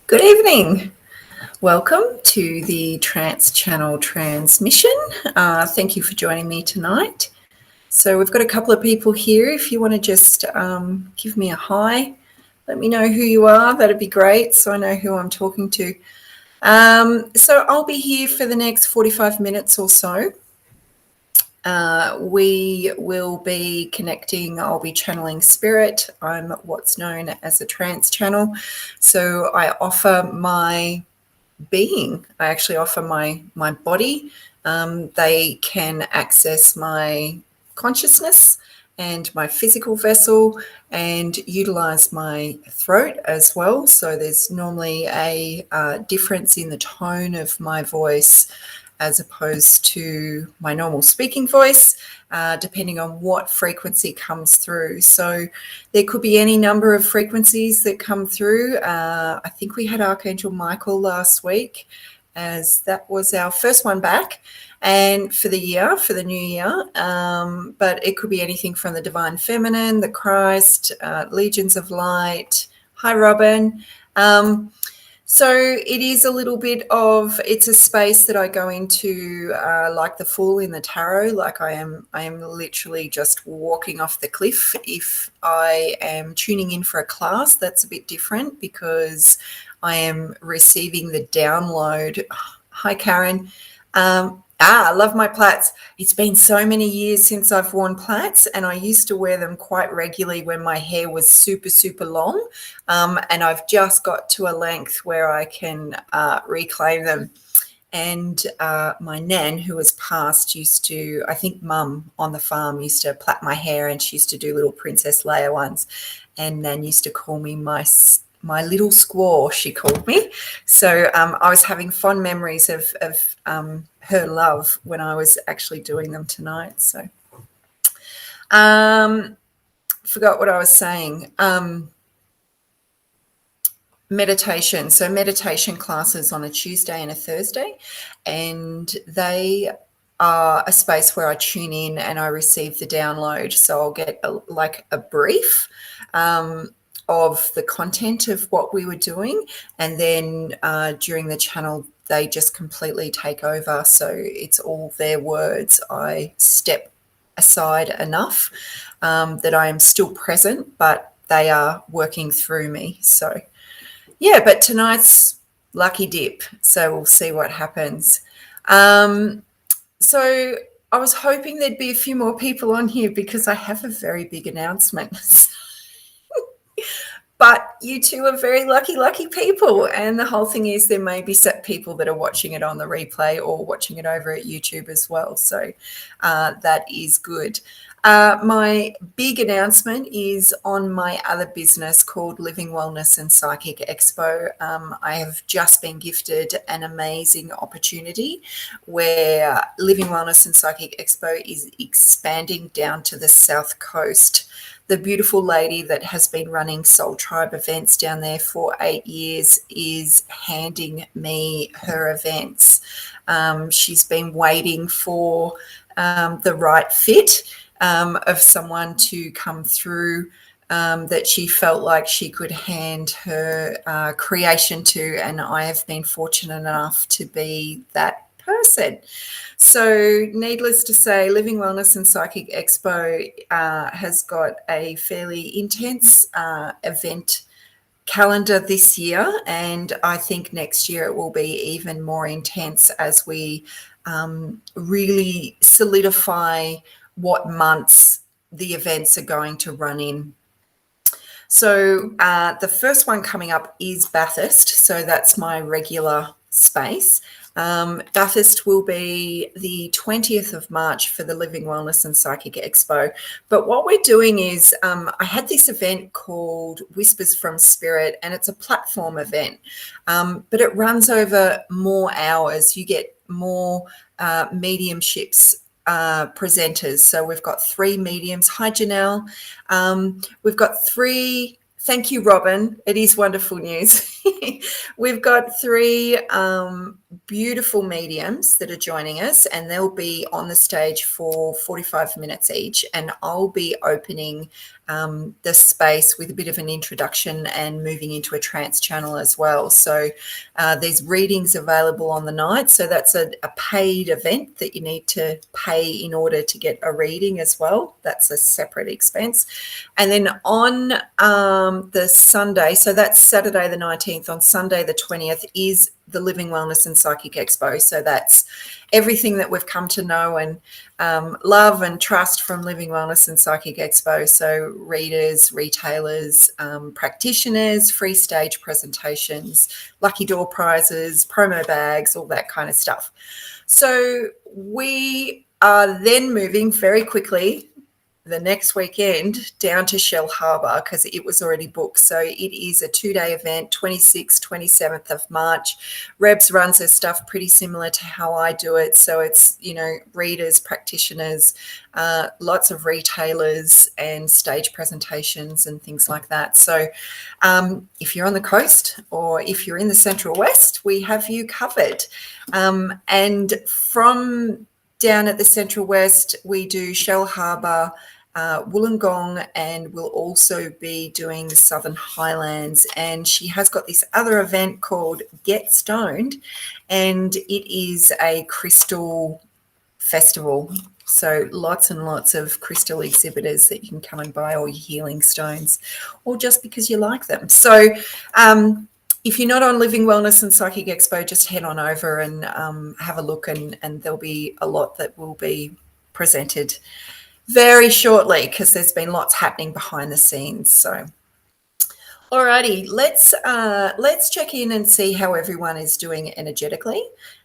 Good evening. Welcome to the Trance channel transmission. Thank you for joining me tonight. So we've got a couple of people here. If you want to just give me a hi, let me know who you are. That'd be great so I know who I'm talking to. So I'll be here for the next 45 minutes or so. We will be connecting, I'll be channeling spirit. I'm what's known as a trance channel. So I offer my being. I actually offer my body. They can access my consciousness and my physical vessel and utilize my throat as well. So there's normally a difference in the tone of my voice as opposed to my normal speaking voice, depending on what frequency comes through. So there could be any number of frequencies that come through. I think we had Archangel Michael last week, as that was our first one back, and for the year, for the new year. But it could be anything from the Divine Feminine, the Christ, Legions of Light. Hi, Robin. So it is a little bit of, it's a space that I go into like the Fool in the Tarot, like I am literally just walking off the cliff. If I am tuning in for a class, that's a bit different because I am receiving the download. Hi, Karen. I love my plaits. It's been so many years since I've worn plaits, and I used to wear them quite regularly when my hair was super, super long. And I've just got to a length where I can reclaim them. And my nan, who has passed, used to, I think Mum on the farm used to plait my hair, and she used to do little Princess Leia ones. And Nan used to call me my little squaw, she called me. So I was having fond memories of her love when I was actually doing them tonight. So forgot what I was saying. Meditation. So meditation classes on a Tuesday and a Thursday, and they are a space where I tune in and I receive the download. So I'll get a brief of the content of what we were doing, and then during the channel they just completely take over. So it's all their words. I step aside enough that I am still present, but they are working through me. So yeah, but tonight's lucky dip, so we'll see what happens. So I was hoping there'd be a few more people on here because I have a very big announcement. But you two are very lucky people. And the whole thing is there may be set people that are watching it on the replay or watching it over at YouTube as well. So that is good. My big announcement is on my other business called Living Wellness and Psychic Expo. I have just been gifted an amazing opportunity where Living Wellness and Psychic Expo is expanding down to the South Coast. The beautiful lady that has been running Soul Tribe events down there for 8 years is handing me her events. She's been waiting for the right fit of someone to come through that she felt like she could hand her creation to, and I have been fortunate enough to be that person. So needless to say, Living Wellness and Psychic Expo has got a fairly intense event calendar this year, and I think next year it will be even more intense as we really solidify what months the events are going to run in. So the first one coming up is Bathurst, so that's my regular space. Bathurst will be the 20th of March for the Living Wellness and Psychic Expo. But what we're doing is I had this event called Whispers from Spirit, and it's a platform event, but it runs over more hours. You get more mediumships presenters. So we've got 3 mediums. Hi, Janelle. We've got 3. Thank you, Robin. It is wonderful news. we've got three beautiful mediums that are joining us, and they'll be on the stage for 45 minutes each. And I'll be opening the space with a bit of an introduction and moving into a trance channel as well. So there's readings available on the night. So that's a paid event that you need to pay in order to get a reading as well. That's a separate expense. And then on the Sunday, so that's Saturday the 19th, on Sunday the 20th is the Living Wellness and Psychic Expo. So that's everything that we've come to know and love and trust from Living Wellness and Psychic Expo. So readers, retailers, practitioners, free stage presentations, lucky door prizes, promo bags, all that kind of stuff. So we are then moving very quickly the next weekend down to Shell Harbour because it was already booked. So it is a 2-day event, 26th, 27th of March. Rebs runs her stuff pretty similar to how I do it. So it's, readers, practitioners, lots of retailers and stage presentations and things like that. So if you're on the coast or if you're in the Central West, we have you covered. And from down at the Central West, we do Shell Harbour, Wollongong, and we'll also be doing the Southern Highlands. And she has got this other event called Get Stoned, and it is a crystal festival. So lots and lots of crystal exhibitors that you can come and buy all your healing stones, or just because you like them. So if you're not on Living Wellness and Psychic Expo, just head on over and have a look, and there'll be a lot that will be presented very shortly because there's been lots happening behind the scenes. So, alrighty, let's check in and see how everyone is doing energetically.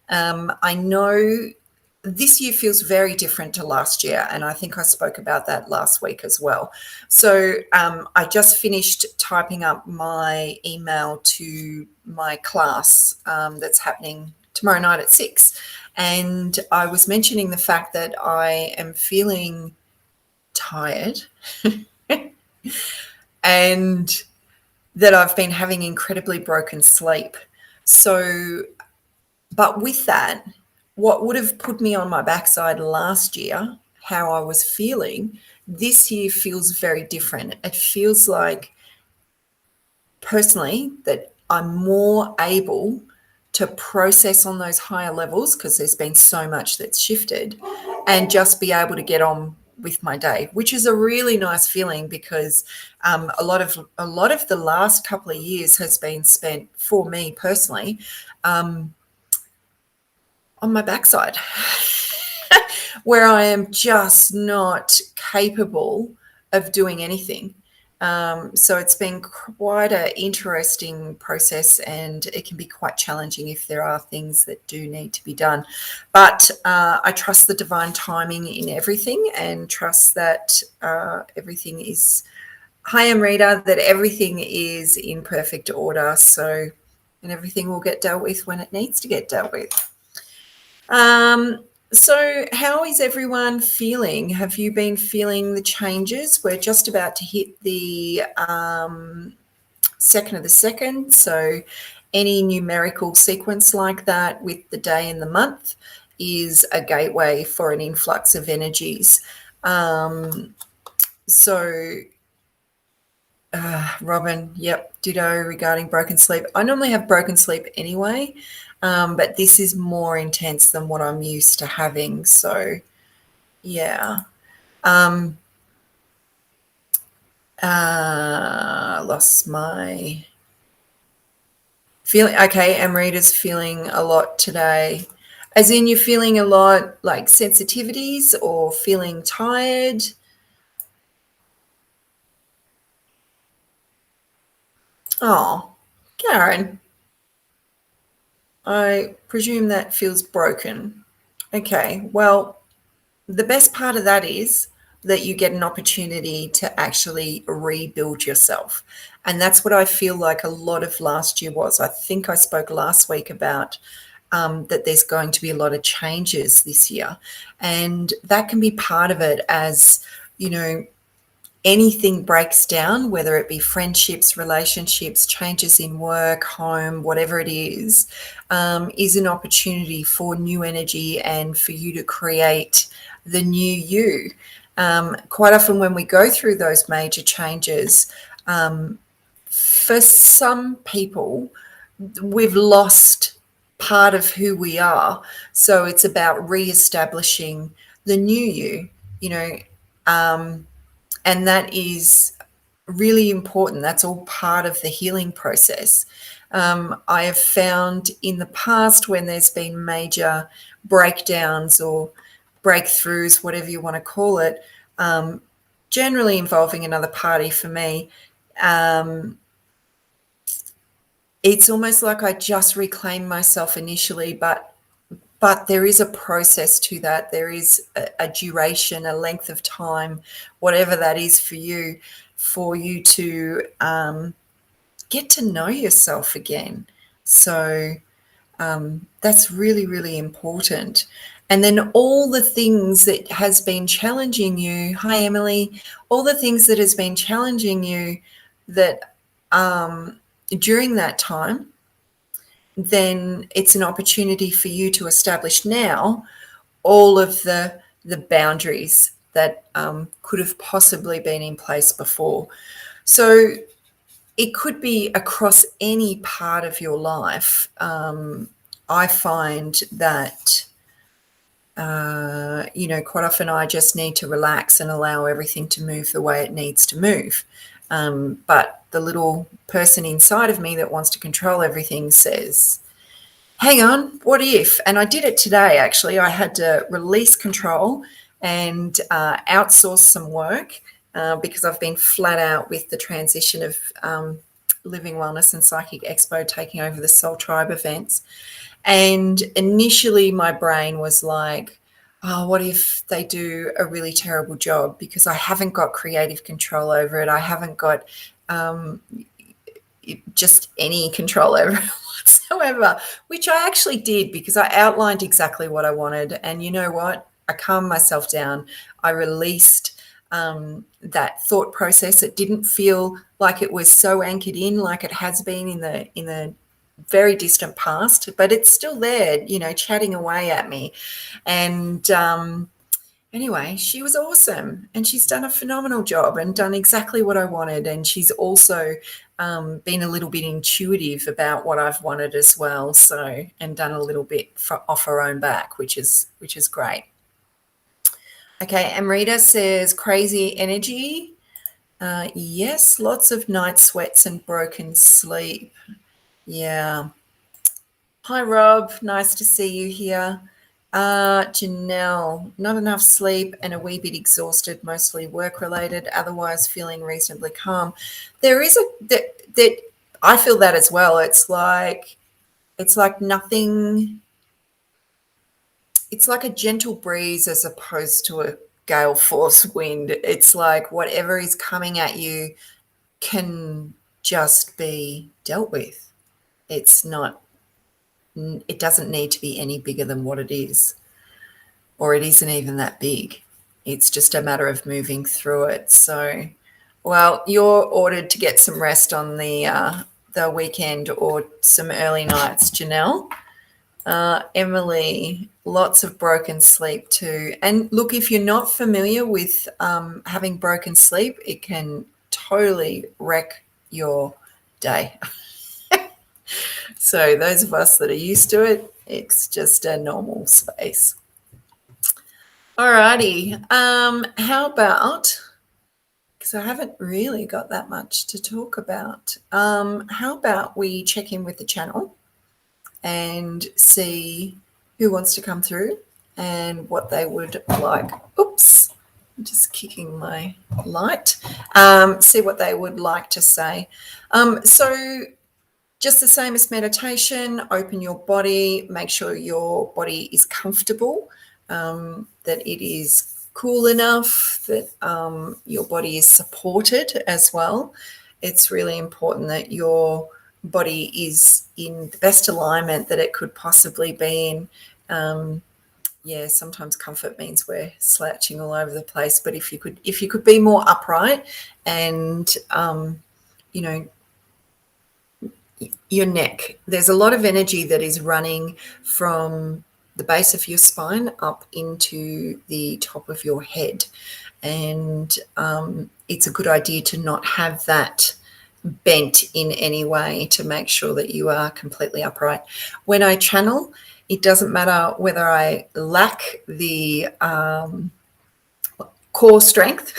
I know this year feels very different to last year, and I think I spoke about that last week as well. So I just finished typing up my email to my class that's happening tomorrow night at 6, and I was mentioning the fact that I am feeling tired and that I've been having incredibly broken sleep. So, but with that, what would have put me on my backside last year, how I was feeling, this year feels very different. It feels like, personally, that I'm more able to process on those higher levels because there's been so much that's shifted, and just be able to get on with my day, which is a really nice feeling because a lot of the last couple of years has been spent, for me personally, on my backside where I am just not capable of doing anything. So it's been quite an interesting process, and it can be quite challenging if there are things that do need to be done. But I trust the divine timing in everything, and trust that everything is, hi Amrita, that everything is in perfect order. So, and everything will get dealt with when it needs to get dealt with. So how is everyone feeling? Have you been feeling the changes? We're just about to hit the 2nd of the 2nd. So any numerical sequence like that with the day and the month is a gateway for an influx of energies. Robin, yep, ditto regarding broken sleep. I normally have broken sleep anyway, but this is more intense than what I'm used to having. So, yeah. Lost my feeling. Okay, Amrita's feeling a lot today. As in, you're feeling a lot like sensitivities or feeling tired? Oh, Karen, I presume that feels broken. Okay, well, the best part of that is that you get an opportunity to actually rebuild yourself. And that's what I feel like a lot of last year was. I think I spoke last week about that there's going to be a lot of changes this year. And that can be part of it, as, anything breaks down, whether it be friendships, relationships, changes in work, home, whatever it is an opportunity for new energy and for you to create the new you. Quite often when we go through those major changes, for some people, we've lost part of who we are. So it's about reestablishing the new you, you know, and that is really important. That's all part of the healing process. I have found in the past when there's been major breakdowns or breakthroughs, whatever you want to call it, generally involving another party for me, it's almost like I just reclaim myself initially, but there is a process to that. There is a duration, a length of time, whatever that is for you to get to know yourself again. So that's really, really important. And then all the things that has been challenging you, hi Emily, all the things that has been challenging you that during that time, then it's an opportunity for you to establish now all of the boundaries that could have possibly been in place before. So it could be across any part of your life. I find that, quite often I just need to relax and allow everything to move the way it needs to move. But the little person inside of me that wants to control everything says, hang on, what if? And I did it today, actually. I had to release control and outsource some work because I've been flat out with the transition of Living Wellness and Psychic Expo taking over the Soul Tribe events. And initially my brain was like, oh, what if they do a really terrible job because I haven't got creative control over it. I haven't got just any control over it whatsoever, which I actually did because I outlined exactly what I wanted. And you know what? I calmed myself down. I released that thought process. It didn't feel like it was so anchored in like it has been in the very distant past, but it's still there, chatting away at me. And anyway, she was awesome and she's done a phenomenal job and done exactly what I wanted. And she's also been a little bit intuitive about what I've wanted as well. So, and done a little bit off her own back, which is great. Okay, Amrita says crazy energy. Yes, lots of night sweats and broken sleep. Yeah. Hi, Rob. Nice to see you here. Janelle, not enough sleep and a wee bit exhausted, mostly work-related, otherwise feeling reasonably calm. There is that I feel that as well. It's like nothing. It's like a gentle breeze as opposed to a gale force wind. It's like whatever is coming at you can just be dealt with. It's not. It doesn't need to be any bigger than what it is, or it isn't even that big. It's just a matter of moving through it. So, well, you're ordered to get some rest on the weekend or some early nights, Janelle. Emily, lots of broken sleep too. And look, if you're not familiar with having broken sleep, it can totally wreck your day. So those of us that are used to it, it's just a normal space. Alrighty. How about, because I haven't really got that much to talk about, how about we check in with the channel and see who wants to come through and what they would like. Oops, I'm just kicking my light. See what they would like to say. So just the same as meditation, open your body, make sure your body is comfortable, that it is cool enough, that your body is supported as well. It's really important that your body is in the best alignment that it could possibly be in. yeah, sometimes comfort means we're slouching all over the place. But if you could be more upright and you know, your neck, there's a lot of energy that is running from the base of your spine up into the top of your head. And it's a good idea to not have that bent in any way, to make sure that you are completely upright. When I channel, it doesn't matter whether I lack the core strength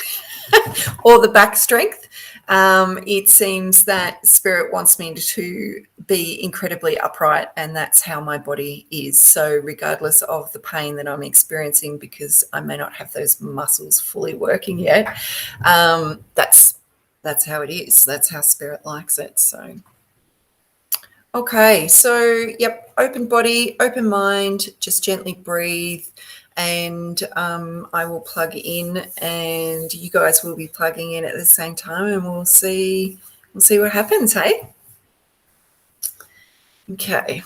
or the back strength. It seems that spirit wants me to be incredibly upright, and that's how my body is. So regardless of the pain that I'm experiencing, because I may not have those muscles fully working yet, that's how it is. That's how spirit likes it. So okay, so yep, open body, open mind, just gently breathe, and I will plug in, and you guys will be plugging in at the same time, and we'll see what happens. Hey, okay.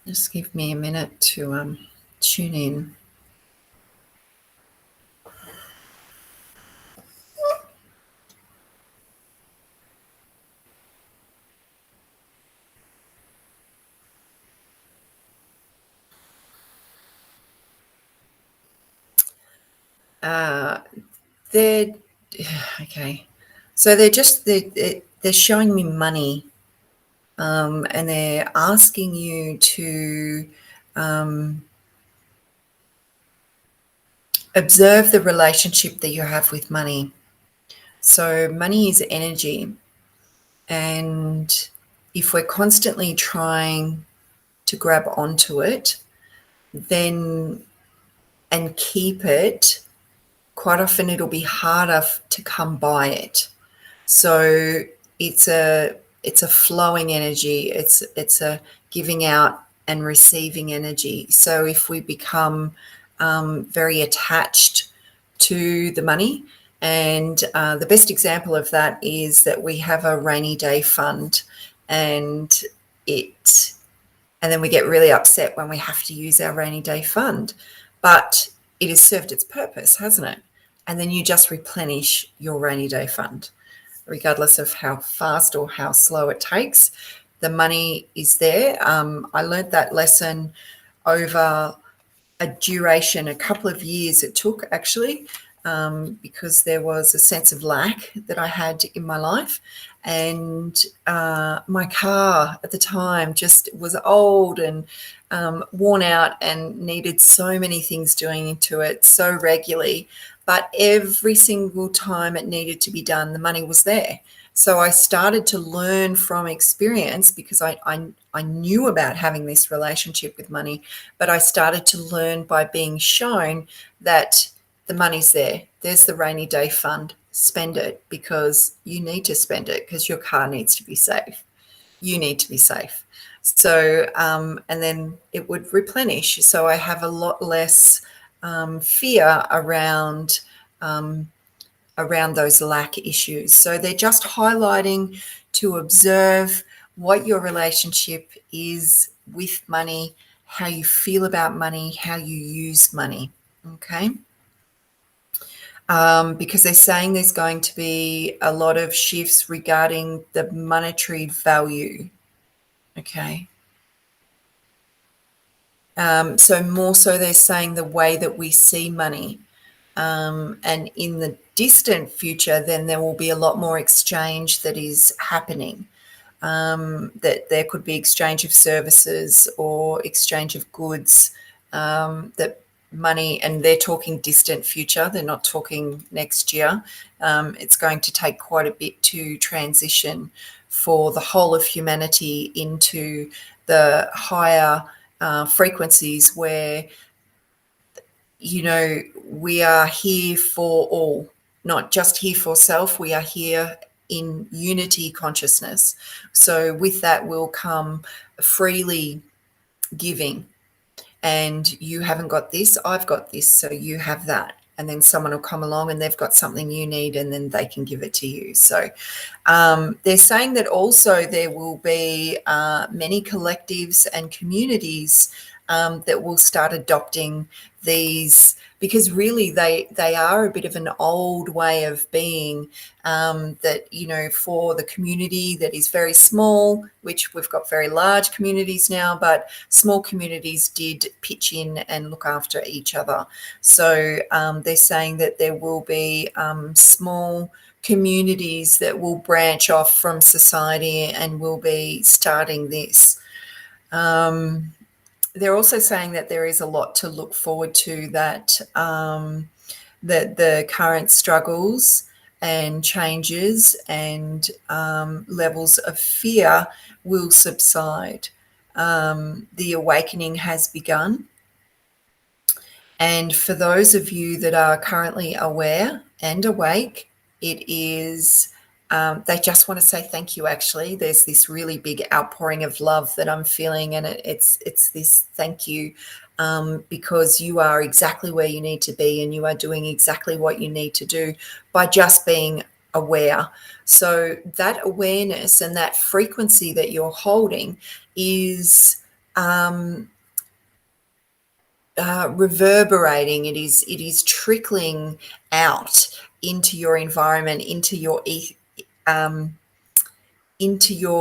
Just give me a minute to tune in. They're okay. So they're showing me money, and they're asking you to observe the relationship that you have with money. So money is energy, and if we're constantly trying to grab onto it, then and keep it, quite often it'll be harder to come by it. So it's a flowing energy. It's a giving out and receiving energy. So if we become very attached to the money, and the best example of that is that we have a rainy day fund, and it and then we get really upset when we have to use our rainy day fund, but it has served its purpose, hasn't it? And then you just replenish your rainy day fund, regardless of how fast or how slow it takes. The money is there. I learned that lesson over a duration, a couple of years it took actually, because there was a sense of lack that I had in my life. And my car at the time just was old and worn out and needed so many things doing to it so regularly. But every single time it needed to be done, the money was there. So I started to learn from experience, because I knew about having this relationship with money, but I started to learn by being shown that the money's there. There's the rainy day fund. Spend it, because you need to spend it, because your car needs to be safe. You need to be safe. So, and then it would replenish. So I have a lot less fear around those lack issues. So they're just highlighting to observe what your relationship is with money, how you feel about money, how you use money. Okay. Because they're saying there's going to be a lot of shifts regarding the monetary value. Okay. So more so they're saying the way that we see money. And in the distant future, then there will be a lot more exchange that is happening. That there could be exchange of services or exchange of goods, that money, and they're talking distant future, they're not talking next year. It's going to take quite a bit to transition for the whole of humanity into the higher frequencies where, we are here for all, not just here for self. We are here in unity consciousness. So with that will come freely giving. And you haven't got this, I've got this, so you have that. and then someone will come along and they've got something you need and then they can give it to you. So they're saying that also there will be many collectives and communities that will start adopting these, because really they are a bit of an old way of being, that, you know, for the community that is very small, which we've got very large communities now, but small communities did pitch in and look after each other. So they're saying that there will be small communities that will branch off from society and will be starting this. They're also saying that there is a lot to look forward to, that that the current struggles and changes and levels of fear will subside. The awakening has begun. And for those of you that are currently aware and awake, it is, they just want to say thank you, actually. There's this really big outpouring of love that I'm feeling, and it's this thank you, because you are exactly where you need to be and you are doing exactly what you need to do by just being aware. So that awareness and that frequency that you're holding is reverberating. It is trickling out into your environment, into your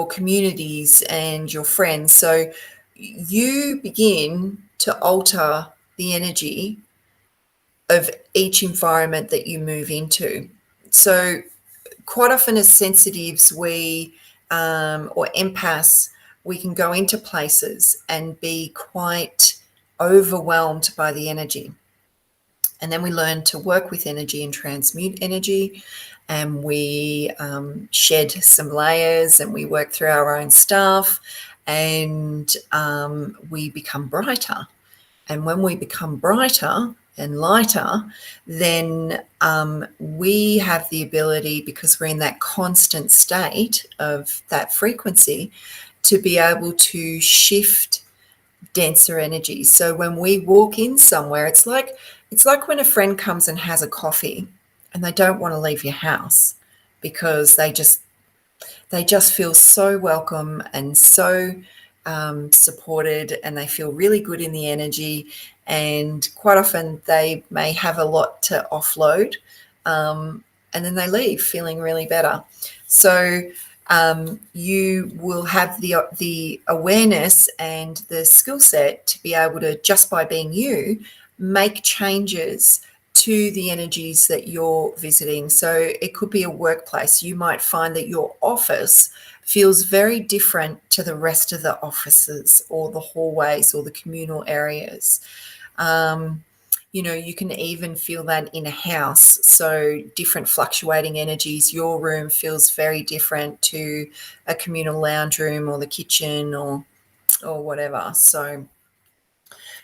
communities and your friends. So you begin to alter the energy of each environment that you move into. So quite often as sensitives, we or empaths, we can go into places and be quite overwhelmed by the energy. And then we learn to work with energy and transmute energy, and we shed some layers and we work through our own stuff, and we become brighter. And when we become brighter and lighter, then we have the ability, because we're in that constant state of that frequency, to be able to shift denser energy. So when we walk in somewhere, it's like when a friend comes and has a coffee and they don't want to leave your house because they just feel so welcome and so supported, and they feel really good in the energy. And quite often they may have a lot to offload, and then they leave feeling really better. So you will have the awareness and the skill set to be able to, just by being you, make changes to the energies that you're visiting. So it could be a workplace. You might find that your office feels very different to the rest of the offices or the hallways or the communal areas. You can even feel that in a house. So different fluctuating energies. Your room feels very different to a communal lounge room or the kitchen or whatever. So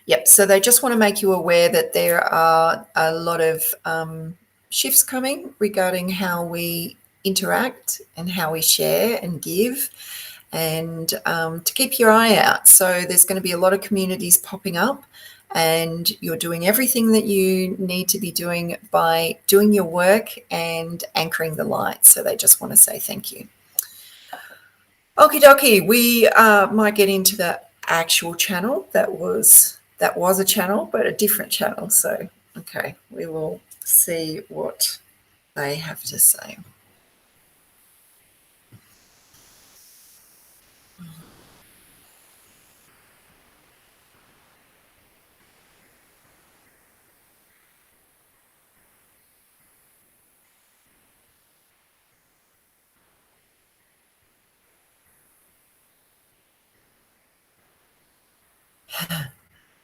yep. So they just want to make you aware that there are a lot of shifts coming regarding how we interact and how we share and give, and to keep your eye out. So there's going to be a lot of communities popping up, and you're doing everything that you need to be doing by doing your work and anchoring the light. So they just want to say thank you. Okie dokie, we might get into the actual channel. That was a channel, but a different channel. So, okay, we will see what they have to say.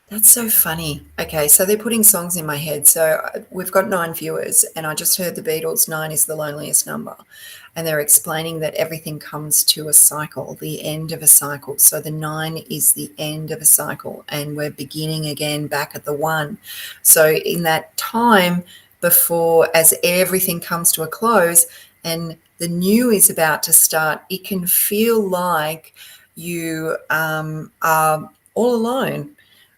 That's so funny. Okay, so they're putting songs in my head. So we've got 9 viewers, and I just heard the Beatles, 9 is the loneliest number. And they're explaining that everything comes to a cycle, the end of a cycle. So the 9 is the end of a cycle, and we're beginning again back at the 1. So in that time before, as everything comes to a close and the new is about to start, it can feel like you are all alone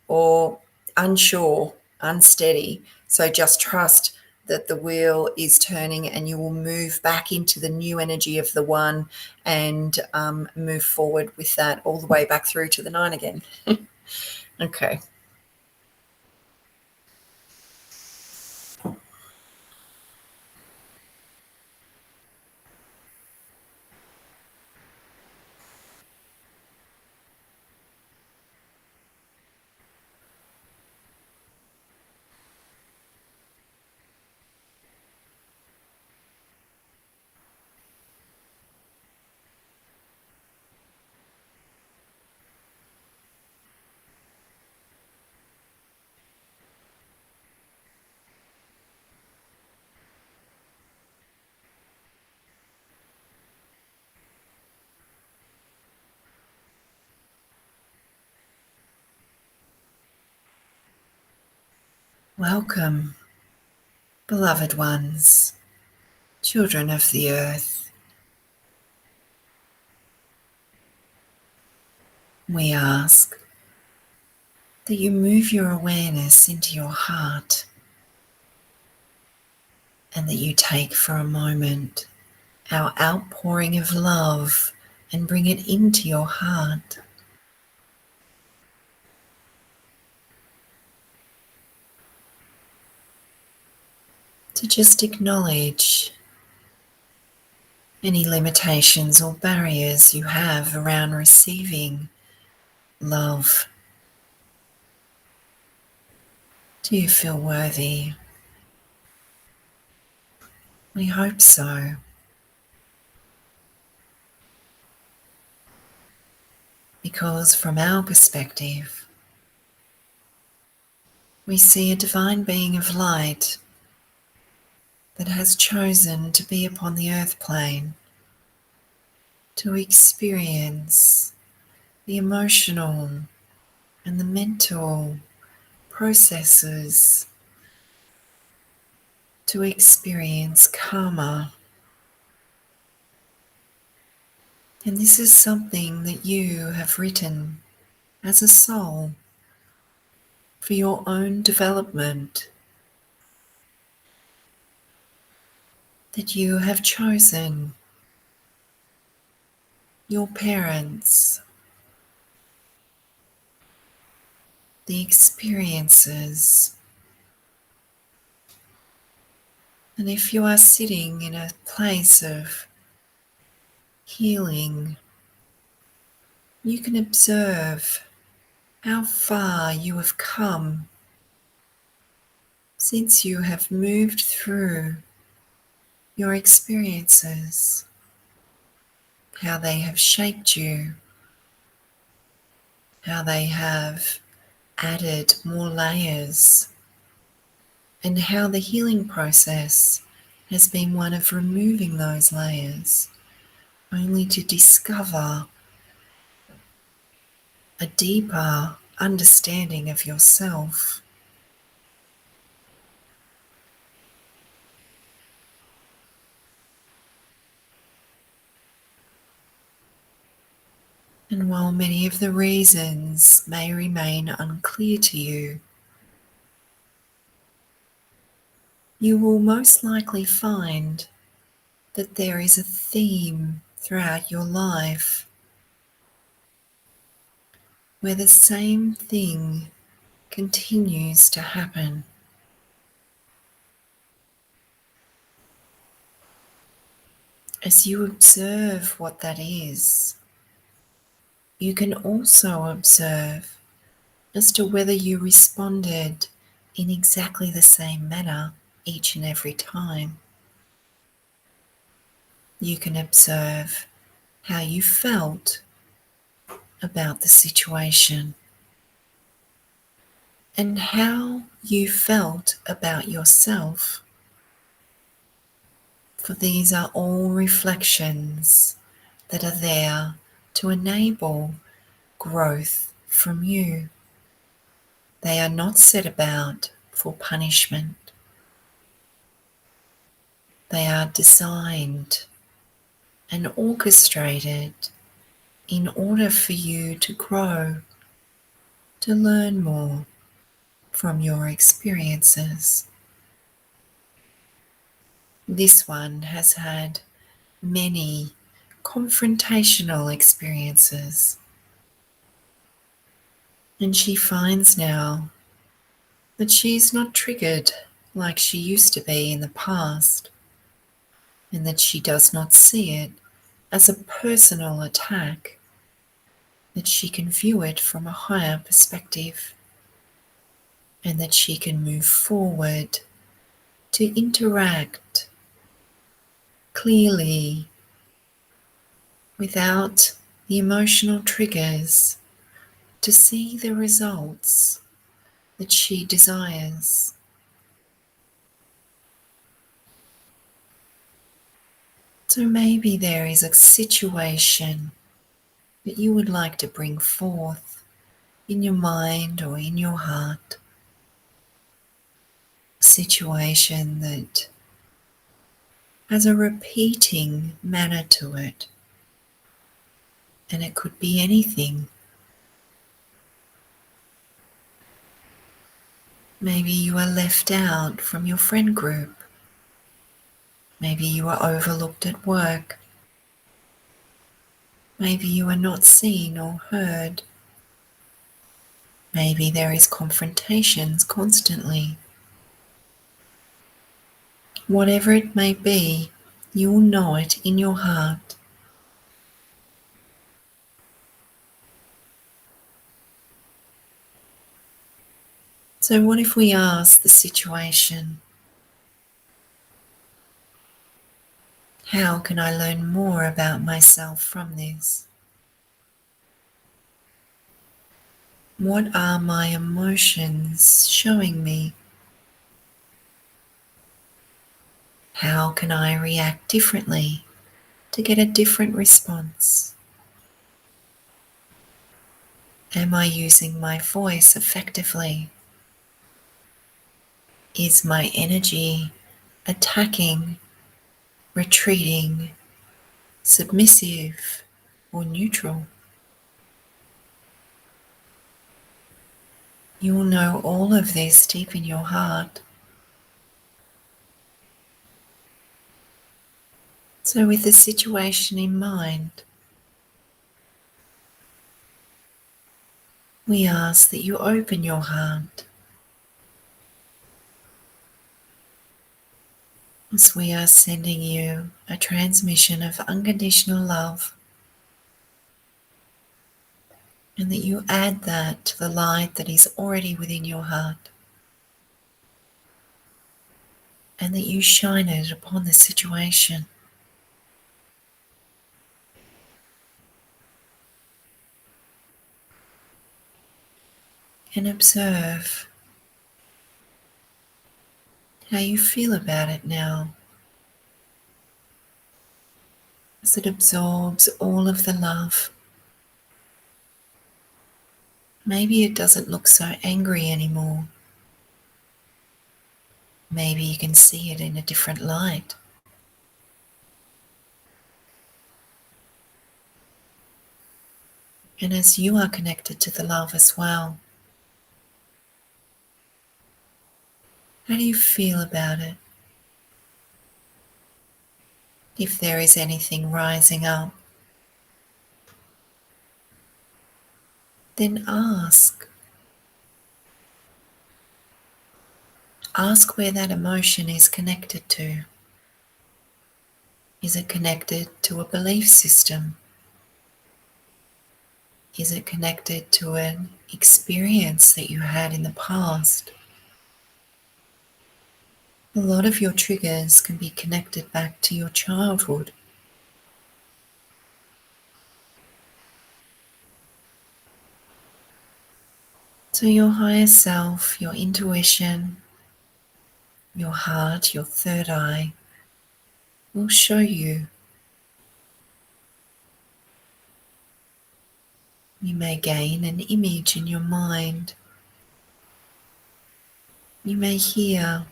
or unsure, unsteady. So just trust that the wheel is turning and you will move back into the new energy of the one and move forward with that all the way back through to the 9 again. Okay. Welcome, beloved ones, children of the earth. We ask that you move your awareness into your heart and that you take for a moment our outpouring of love and bring it into your heart. To just acknowledge any limitations or barriers you have around receiving love. Do you feel worthy? We hope so. Because from our perspective, we see a divine being of light that has chosen to be upon the earth plane to experience the emotional and the mental processes, to experience karma. And this is something that you have written as a soul for your own development, that you have chosen your parents, the experiences. And if you are sitting in a place of healing, you can observe how far you have come since you have moved through your experiences, how they have shaped you, how they have added more layers, and how the healing process has been one of removing those layers, only to discover a deeper understanding of yourself. And while many of the reasons may remain unclear to you, you will most likely find that there is a theme throughout your life where the same thing continues to happen. As you observe what that is, you can also observe as to whether you responded in exactly the same manner each and every time. You can observe how you felt about the situation and how you felt about yourself. For these are all reflections that are there to enable growth from you. They are not set about for punishment. They are designed and orchestrated in order for you to grow, to learn more from your experiences. This one has had many confrontational experiences, and she finds now that she's not triggered like she used to be in the past, and that she does not see it as a personal attack, that she can view it from a higher perspective, and that she can move forward to interact clearly without the emotional triggers, to see the results that she desires. So maybe there is a situation that you would like to bring forth in your mind or in your heart, a situation that has a repeating manner to it, and it could be anything. Maybe you are left out from your friend group. Maybe you are overlooked at work. Maybe you are not seen or heard. Maybe there is confrontations constantly. Whatever it may be, you will know it in your heart. So what if we ask the situation, how can I learn more about myself from this? What are my emotions showing me? How can I react differently to get a different response? Am I using my voice effectively? Is my energy attacking, retreating, submissive, or neutral? You will know all of this deep in your heart. So, with the situation in mind, we ask that you open your heart as we are sending you a transmission of unconditional love, and that you add that to the light that is already within your heart, and that you shine it upon the situation. And observe how you feel about it now, as it absorbs all of the love. Maybe it doesn't look so angry anymore. Maybe you can see it in a different light. And as you are connected to the love as well, how do you feel about it? If there is anything rising up, then ask. Ask where that emotion is connected to. Is it connected to a belief system? Is it connected to an experience that you had in the past? A lot of your triggers can be connected back to your childhood. So your higher self, your intuition, your heart, your third eye will show you. You may gain an image in your mind. You may hear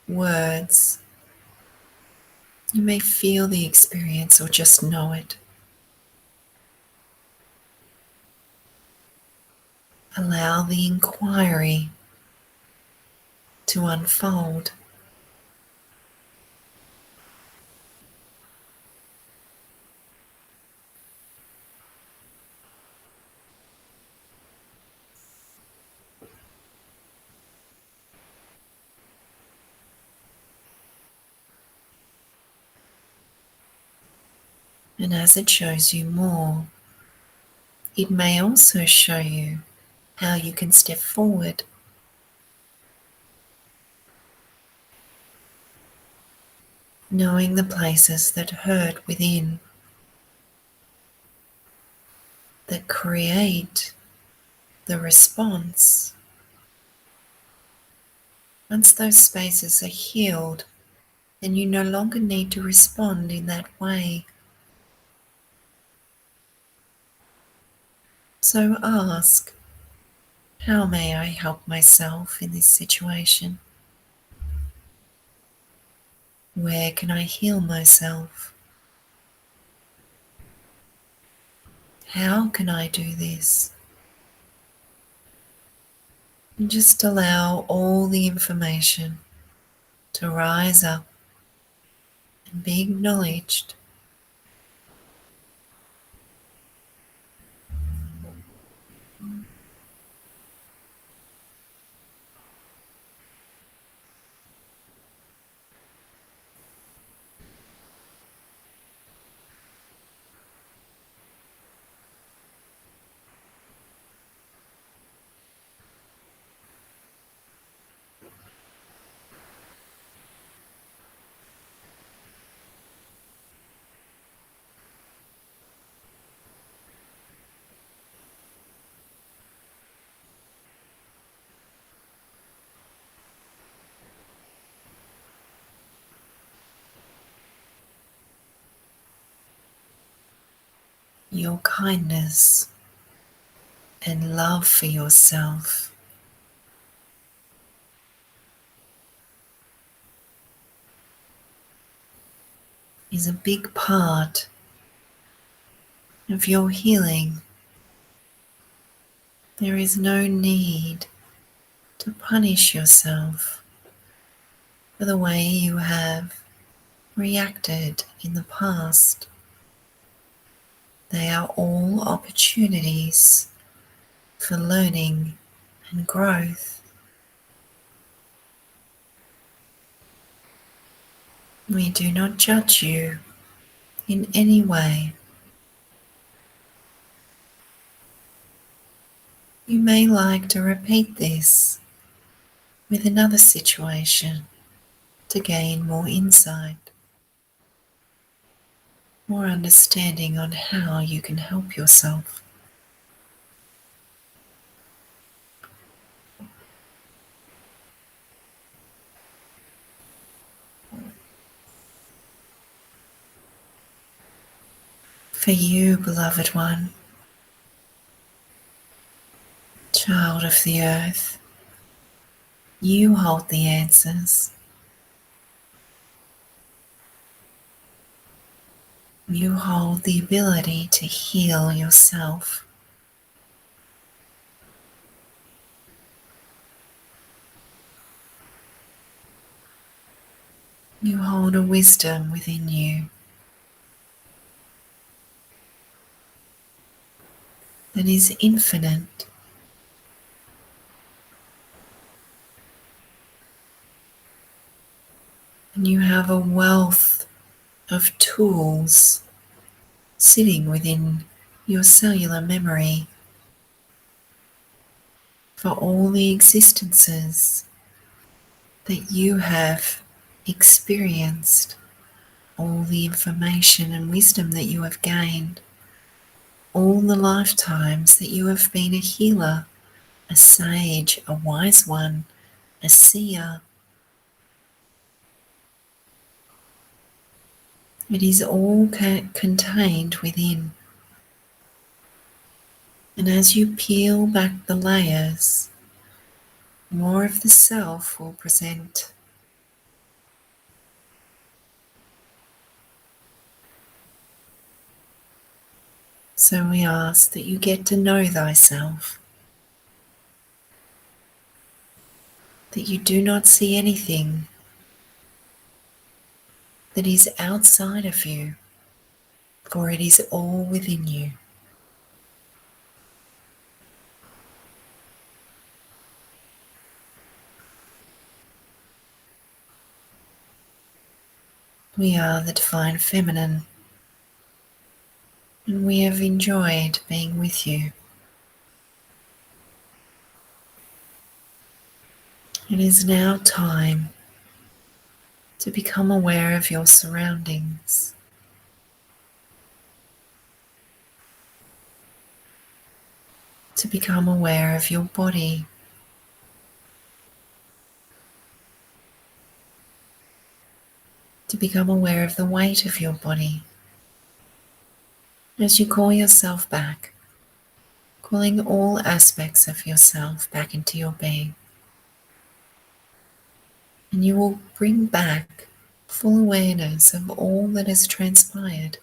words. You may feel the experience or just know it. Allow the inquiry to unfold. And as it shows you more, it may also show you how you can step forward, knowing the places that hurt within, that create the response. Once those spaces are healed, then you no longer need to respond in that way. So ask, how may I help myself in this situation? Where can I heal myself? How can I do this? And just allow all the information to rise up and be acknowledged. Your kindness and love for yourself is a big part of your healing. There is no need to punish yourself for the way you have reacted in the past. They are all opportunities for learning and growth. We do not judge you in any way. You may like to repeat this with another situation to gain more insight, more understanding on how you can help yourself. For you, beloved one, child of the earth, you hold the answers. You hold the ability to heal yourself. You hold a wisdom within you that is infinite. And you have a wealth of tools sitting within your cellular memory for all the existences that you have experienced, all the information and wisdom that you have gained, all the lifetimes that you have been a healer, a sage, a wise one, a seer. It is all contained within. And as you peel back the layers, more of the self will present. So we ask that you get to know thyself, that you do not see anything that is outside of you, for it is all within you. We are the divine feminine, we have enjoyed being with you. It is now time to become aware of your surroundings. To become aware of your body. To become aware of the weight of your body. As you call yourself back, calling all aspects of yourself back into your being. And you will bring back full awareness of all that has transpired.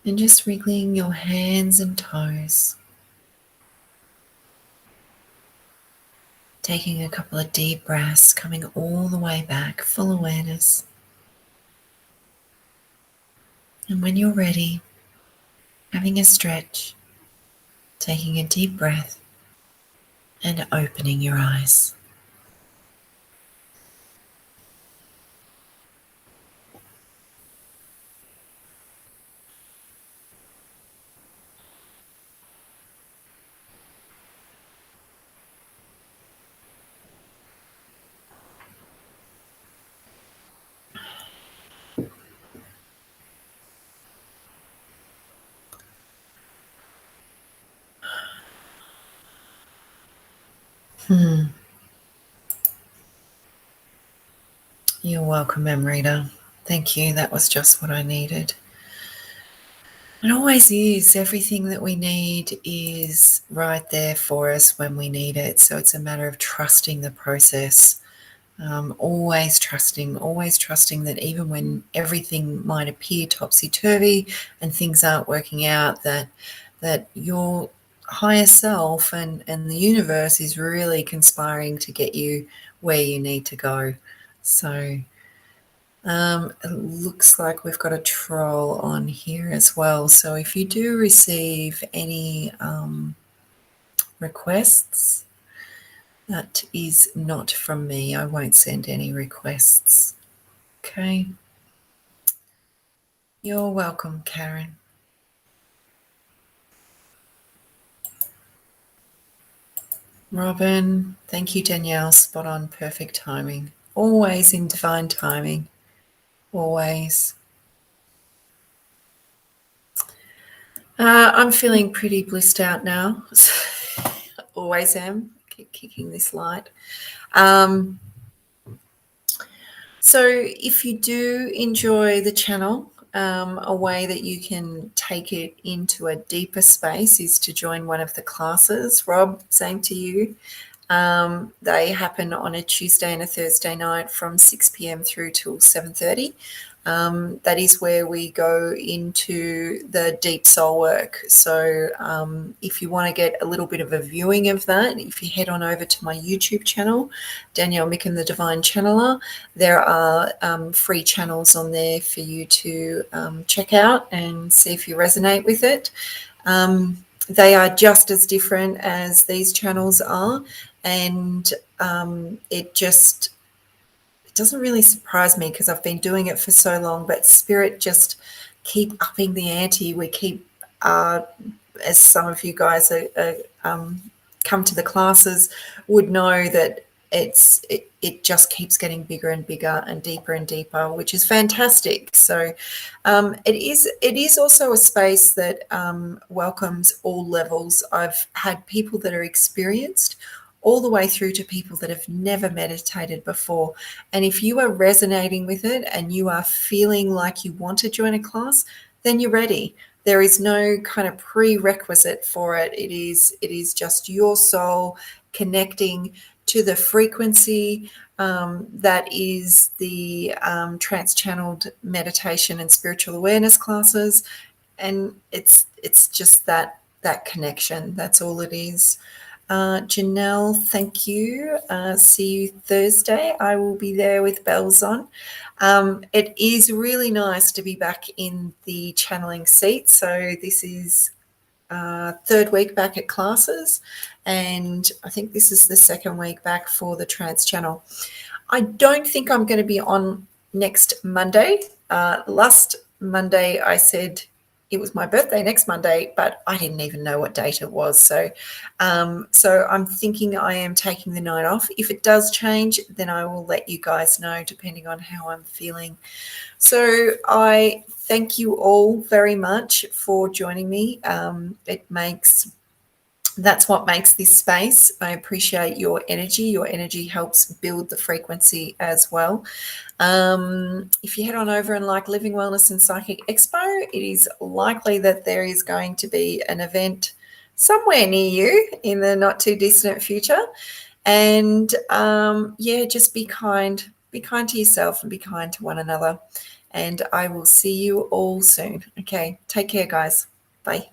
And just wriggling your hands and toes. Taking a couple of deep breaths, coming all the way back, full awareness. And when you're ready, having a stretch, taking a deep breath, and opening your eyes. You're welcome, Amrita. Thank you. That was just what I needed. It always is. Everything that we need is right there for us when we need it. So it's a matter of trusting the process. Always trusting that even when everything might appear topsy-turvy and things aren't working out, that your higher self and the universe is really conspiring to get you where you need to go. So it looks like we've got a troll on here as well. So if you do receive any requests, that is not from me. I won't send any requests. Okay. You're welcome, Karen. Robin, thank you, Danielle. Spot on, perfect timing. Always in divine timing. Always. I'm feeling pretty blissed out now. Always am. Keep kicking this light. So if you do enjoy the channel, a way that you can take it into a deeper space is to join one of the classes. Rob, same to you. They happen on a Tuesday and a Thursday night from 6 p.m. through till 7:30. That is where we go into the deep soul work. So if you want to get a little bit of a viewing of that, if you head on over to my YouTube channel, Danielle Micken, the Divine Channeler, there are free channels on there for you to check out and see if you resonate with it. They are just as different as these channels are, and it doesn't really surprise me because I've been doing it for so long, but Spirit just keep upping the ante. We keep, as some of you guys come to the classes would know, that it just keeps getting bigger and bigger and deeper, which is fantastic. So it is also a space that welcomes all levels. I've had people that are experienced all the way through to people that have never meditated before. And if you are resonating with it and you are feeling like you want to join a class, then you're ready. There is no kind of prerequisite for it. It is just your soul connecting to the frequency that is the trance channeled meditation and spiritual awareness classes. And it's just that connection. That's all it is. Janelle, thank you. See you Thursday. I will be there with bells on. It is really nice to be back in the channeling seat. So this is third week back at classes, and I think this is the second week back for the Trance channel. I don't think I'm going to be on next Monday. Last Monday I said it was my birthday next Monday, but I didn't even know what date it was. So I'm thinking I am taking the night off. If it does change, then I will let you guys know depending on how I'm feeling. So I thank you all very much for joining me. That's what makes this space. I appreciate your energy. Your energy helps build the frequency as well. If you head on over and like Living Wellness and Psychic Expo, it is likely that there is going to be an event somewhere near you in the not too distant future. And just be kind. Be kind to yourself and be kind to one another. And I will see you all soon. Okay, take care, guys. Bye.